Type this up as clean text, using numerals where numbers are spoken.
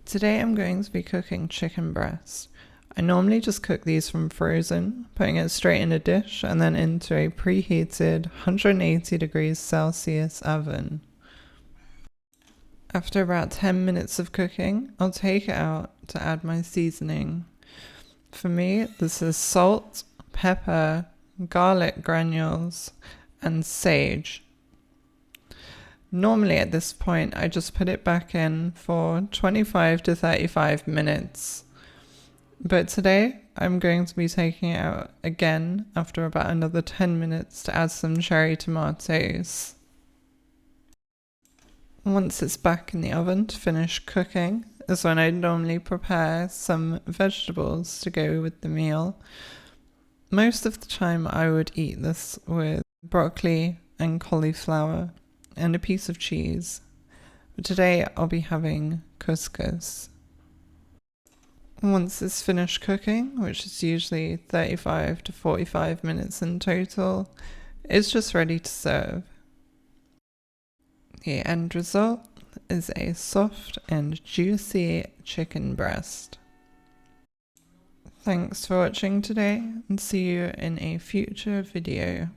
Today I'm going to be cooking chicken breast. I normally just cook these from frozen, putting it straight in a dish and then into a preheated 180 degrees Celsius oven. After about 10 minutes of cooking, I'll take it out to add my seasoning. For me, this is salt, pepper, garlic granules, and sage. Normally at this point, I just put it back in for 25 to 35 minutes. But today, I'm going to be taking it out again after about another 10 minutes to add some cherry tomatoes. Once it's back in the oven to finish cooking is when I normally prepare some vegetables to go with the meal. Most of the time I would eat this with broccoli and cauliflower and a piece of cheese. But today I'll be having couscous. Once it's finished cooking, which is usually 35 to 45 minutes in total, it's just ready to serve. The end result is a soft and juicy chicken breast. Thanks for watching today, and see you in a future video.